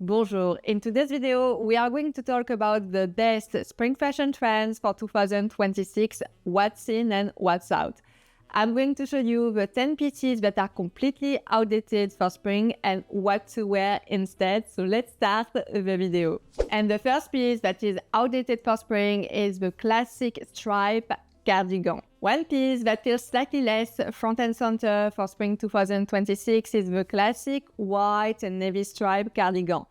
Bonjour. In today's video, we are going to talk about the best spring fashion trends for 2026, what's in and what's out. I'm going to show you the 10 pieces that are completely outdated for spring and what to wear instead. So let's start the video. And the first piece that is outdated for spring is the classic stripe cardigan. One piece that feels slightly less front and center for spring 2026 is the classic white and navy stripe cardigan.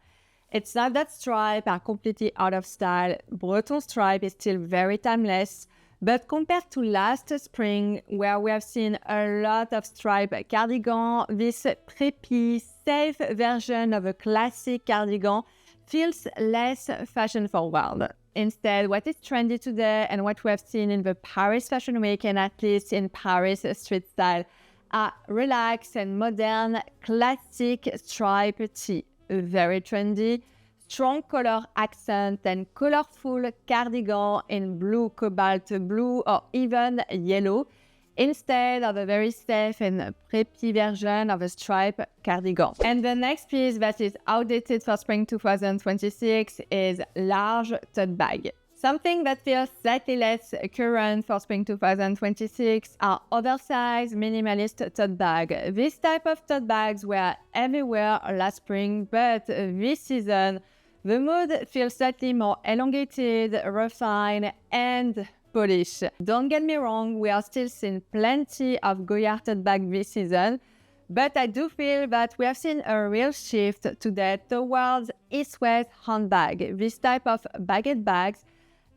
It's not that stripe are completely out of style. Breton stripe is still very timeless, but compared to last spring, where we have seen a lot of stripe cardigan, this preppy, safe version of a classic cardigan feels less fashion forward. Instead, what is trendy today and what we have seen in the Paris Fashion Week and at least in Paris street style are relaxed and modern classic stripe tee. Very trendy, strong color accent and colorful cardigan in blue, cobalt blue or even yellow instead of a very safe and preppy version of a stripe cardigan. And the next piece that is outdated for spring 2026 is large tote bag. Something that feels slightly less current for spring 2026 are oversized minimalist tote bag. This type of tote bags were everywhere last spring, but this season the mood feels slightly more elongated, refined, and polish. Don't get me wrong, we are still seeing plenty of Goyard tote bag this season, but I do feel that we have seen a real shift today towards east-west handbag. This type of baguette bags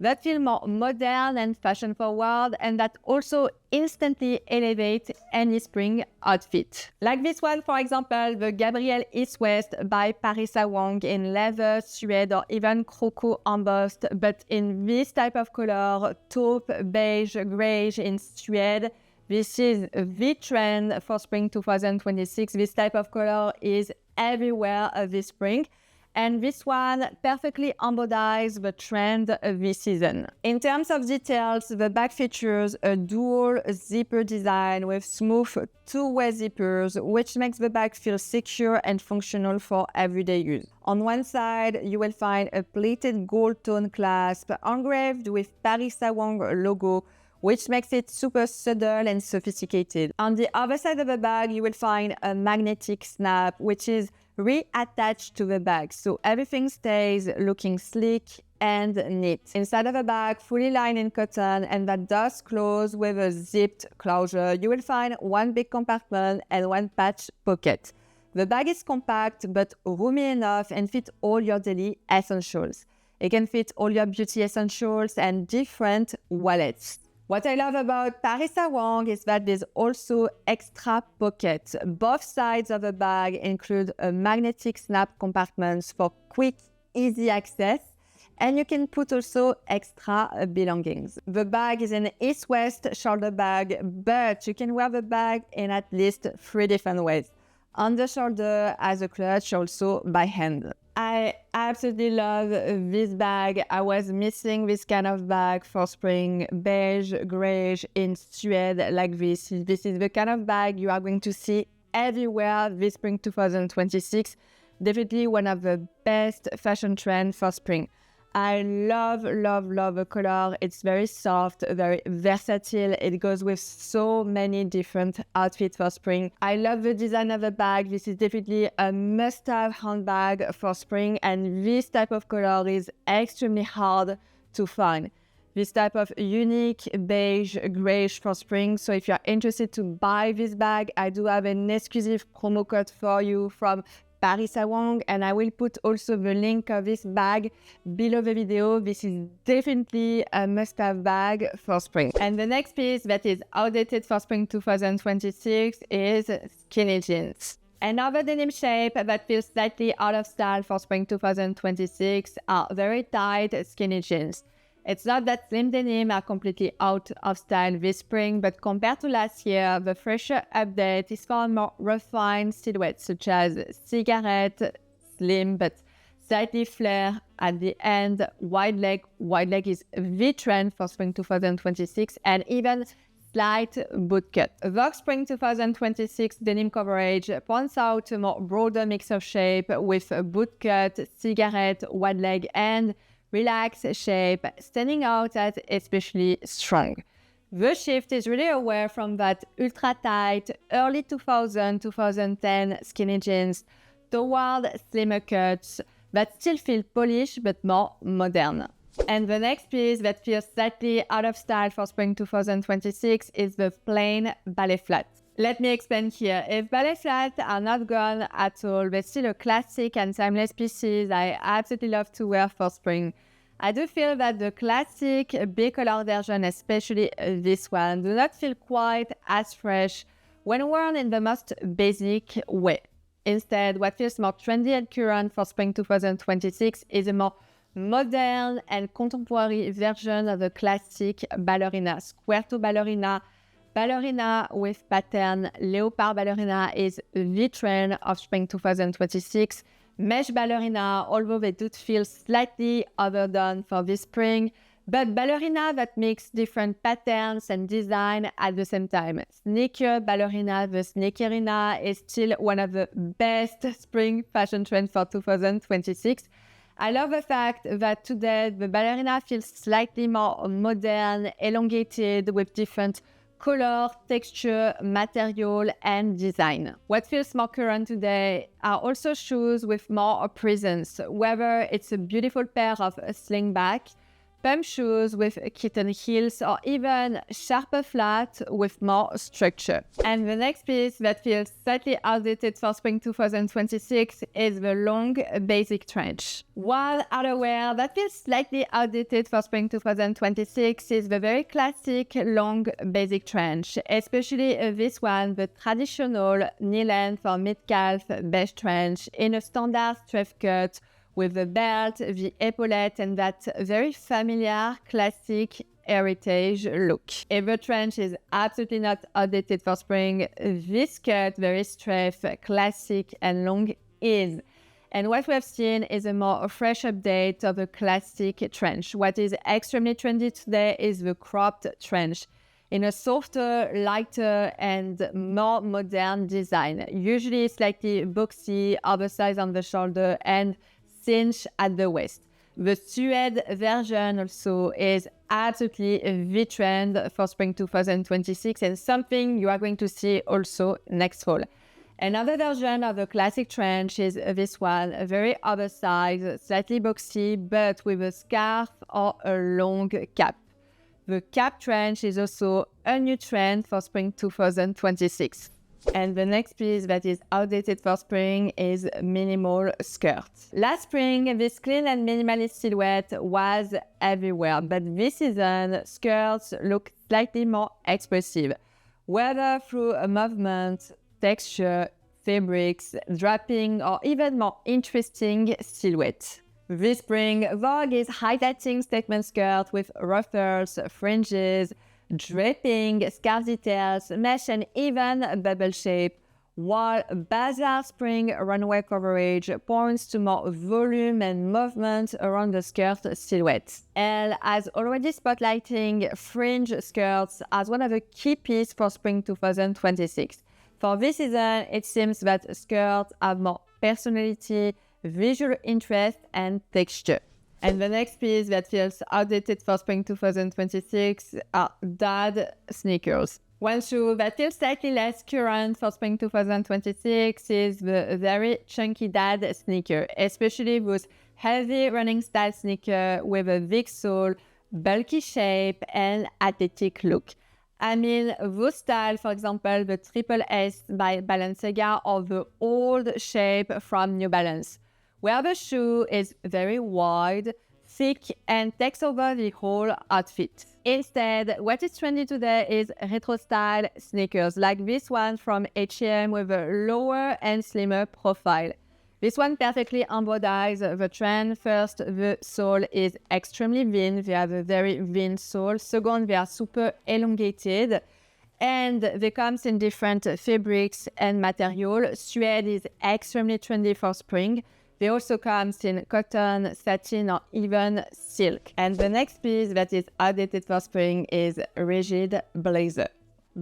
that feel more modern and fashion forward and that also instantly elevate any spring outfit. Like this one, for example, the Gabrielle East-West by Parisa Wong in leather, suede or even croco embossed, but in this type of color, taupe, beige, grayish in suede. This is the trend for spring 2026. This type of color is everywhere this spring. And this one perfectly embodies the trend this season. In terms of details, the bag features a dual zipper design with smooth two-way zippers, which makes the bag feel secure and functional for everyday use. On one side, you will find a pleated gold tone clasp engraved with Parisa Wong logo, which makes it super subtle and sophisticated. On the other side of the bag, you will find a magnetic snap, which is reattached to the bag, so everything stays looking sleek and neat. Inside of the bag, fully lined in cotton, and that does close with a zipped closure, you will find one big compartment and one patch pocket. The bag is compact but roomy enough and fit all your daily essentials. It can fit all your beauty essentials and different wallets. What I love about Parisa Wong is that there's also extra pockets. Both sides of the bag include a magnetic snap compartments for quick, easy access, and you can put also extra belongings. The bag is an east-west shoulder bag, but you can wear the bag in at least 3 different ways. On the shoulder, as a clutch, also by hand. I absolutely love this bag. I was missing this kind of bag for spring, beige, grayish in suede like this. This is the kind of bag you are going to see everywhere this spring 2026. Definitely one of the best fashion trends for spring. I love the color. It's very soft, very versatile. It goes with so many different outfits for spring. I love the design of the bag. This is definitely a must-have handbag for spring, and this type of color is extremely hard to find. This type of unique beige grayish for spring. So if you're interested to buy this bag, I do have an exclusive promo code for you from Parisa Wong, and I will put also the link of this bag below the video. This is definitely a must-have bag for spring. And the next piece that is outdated for spring 2026 is skinny jeans. Another denim shape that feels slightly out of style for spring 2026 are very tight skinny jeans. It's not that slim denim are completely out of style this spring, but compared to last year, the fresher update is for more refined silhouettes such as cigarette, slim but slightly flare at the end, wide leg. Wide leg is the trend for spring 2026, and even slight boot cut. Vogue Spring 2026 denim coverage points out a more broader mix of shape with a boot cut, cigarette, wide leg, and relaxed shape, standing out as especially strong. The shift is really away from that ultra tight early 2010 skinny jeans toward slimmer cuts that still feel polished but more modern. And the next piece that feels slightly out of style for spring 2026 is the plain ballet flat. Let me explain here. If ballet flats are not gone at all, but still a classic and timeless pieces I absolutely love to wear for spring, I do feel that the classic B-color version, especially this one, do not feel quite as fresh when worn in the most basic way. Instead, what feels more trendy and current for spring 2026 is a more modern and contemporary version of the classic ballerina. Square toe ballerina, ballerina with pattern, leopard ballerina is the trend of spring 2026. Mesh ballerina, although they do feel slightly overdone for this spring, but ballerina that mix different patterns and design at the same time. Sneaker ballerina, the sneakerina, is still one of the best spring fashion trends for 2026. I love the fact that today the ballerina feels slightly more modern, elongated with different color, texture, material, and design. What feels more current today are also shoes with more presence, whether it's a beautiful pair of slingback, pump shoes with kitten heels, or even sharper flat with more structure. And the next piece that feels slightly outdated for spring 2026 is the long basic trench. One outerwear that feels slightly outdated for spring 2026 is the very classic long basic trench, especially this one, the traditional knee-length or mid-calf beige trench in a standard straight cut with the belt, the epaulette, and that very familiar classic heritage look. If the trench is absolutely not outdated for spring, this cut, very straight, classic, and long is. And what we have seen is a more fresh update of the classic trench. What is extremely trendy today is the cropped trench in a softer, lighter, and more modern design. Usually slightly boxy, oversized on the shoulder, and cinch at the waist. The suede version also is absolutely the trend for spring 2026 and something you are going to see also next fall. Another version of the classic trench is this one, very oversized, slightly boxy, but with a scarf or a long cap. The cap trench is also a new trend for spring 2026. And the next piece that is outdated for spring is minimal skirt. Last spring, this clean and minimalist silhouette was everywhere, but this season, skirts look slightly more expressive, whether through a movement, texture, fabrics, draping, or even more interesting silhouette. This spring, Vogue is highlighting statement skirt with ruffles, fringes, draping, scarf details, mesh, and even a bubble shape, while Bazaar spring runway coverage points to more volume and movement around the skirt silhouette. Elle has already spotlighting fringe skirts as one of the key pieces for spring 2026. For this season, it seems that skirts have more personality, visual interest, and texture. And the next piece that feels outdated for spring 2026 are dad sneakers. One shoe that feels slightly less current for spring 2026 is the very chunky dad sneaker, especially those heavy running style sneaker with a big sole, bulky shape, and athletic look. I mean, those style, for example, the Triple S by Balenciaga or the old shape from New Balance, where the shoe is very wide, thick, and takes over the whole outfit. Instead, what is trendy today is retro-style sneakers, like this one from H&M with a lower and slimmer profile. This one perfectly embodies the trend. First, the sole is extremely thin. They have a very thin sole. Second, they are super elongated. And they come in different fabrics and material. Suede is extremely trendy for spring. They also come in cotton, satin, or even silk. And the next piece that is outdated for spring is rigid blazer.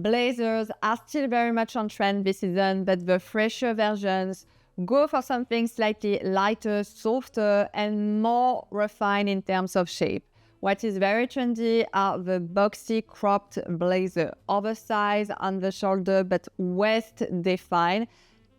Blazers are still very much on trend this season, but the fresher versions go for something slightly lighter, softer, and more refined in terms of shape. What is very trendy are the boxy cropped blazer, oversized on the shoulder but waist defined.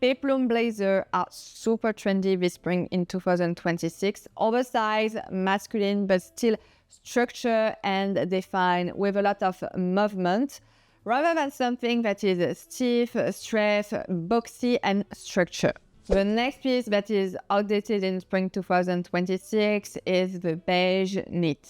Peplum blazer are super trendy this spring in 2026. Oversized, masculine, but still structured and defined with a lot of movement, rather than something that is stiff, straight, boxy, and structured. The next piece that is outdated in spring 2026 is the Beige Knit.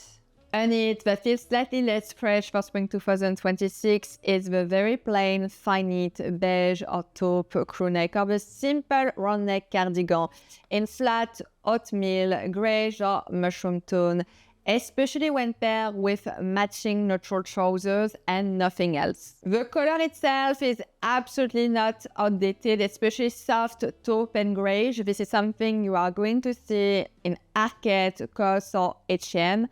A knit that feels slightly less fresh for spring 2026 is the very plain fine knit beige or taupe crew neck or the simple round neck cardigan in flat oatmeal, greyish or mushroom tone, especially when paired with matching neutral trousers and nothing else. The color itself is absolutely not outdated, especially soft taupe and greyish. This is something you are going to see in Arket, COS or H&M.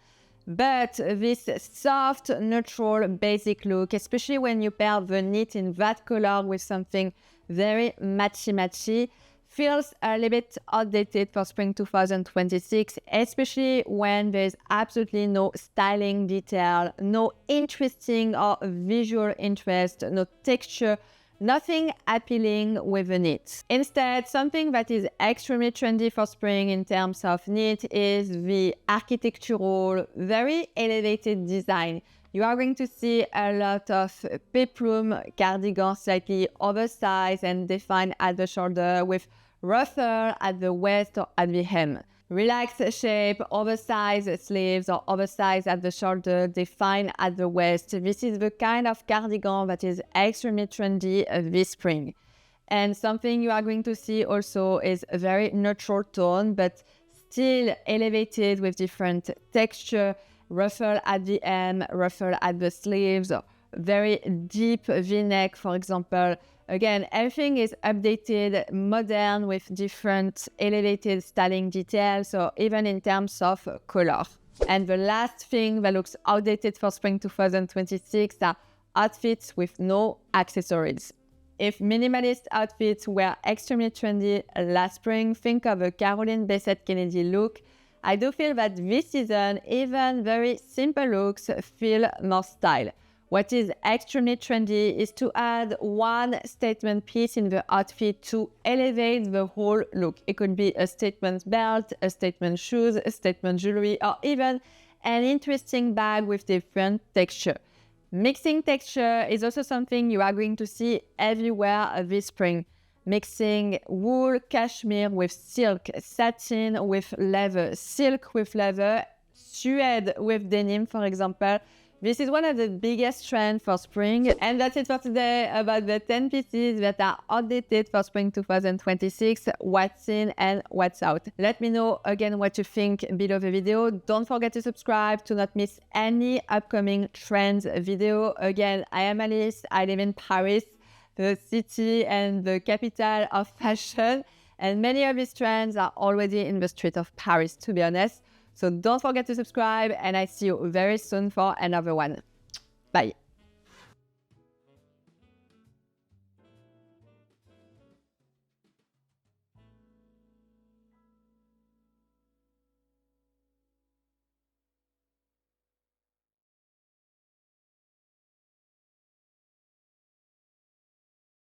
But this soft, neutral, basic look, especially when you pair the knit in that color with something very matchy-matchy, feels a little bit outdated for spring 2026, especially when there's absolutely no styling detail, no interesting or visual interest, no texture, nothing appealing with the knit. Instead, something that is extremely trendy for spring in terms of knit is the architectural, very elevated design. You are going to see a lot of peplum cardigan, slightly oversized and defined at the shoulder with ruffle at the waist or at the hem. Relaxed shape, oversized sleeves or oversized at the shoulder, defined at the waist. This is the kind of cardigan that is extremely trendy this spring. And something you are going to see also is a very neutral tone, but still elevated with different texture, ruffle at the hem, ruffle at the sleeves, very deep V-neck, for example. Again, everything is updated, modern with different elevated styling details, so even in terms of color. And the last thing that looks outdated for spring 2026 are outfits with no accessories. If minimalist outfits were extremely trendy last spring, think of a Caroline Bessette Kennedy look. I do feel that this season, even very simple looks feel more style. What is extremely trendy is to add one statement piece in the outfit to elevate the whole look. It could be a statement belt, a statement shoes, a statement jewelry, or even an interesting bag with different texture. Mixing texture is also something you are going to see everywhere this spring. Mixing wool, cashmere with silk, satin with leather, silk with leather, suede with denim, for example. This is one of the biggest trends for spring. And that's it for today about the 10 pieces that are outdated for spring 2026, what's in and what's out. Let me know again what you think below the video. Don't forget to subscribe to not miss any upcoming trends video. Again, I am Alice. I live in Paris, the city and the capital of fashion. And many of these trends are already in the street of Paris, to be honest. So don't forget to subscribe, and I see you very soon for another one. Bye.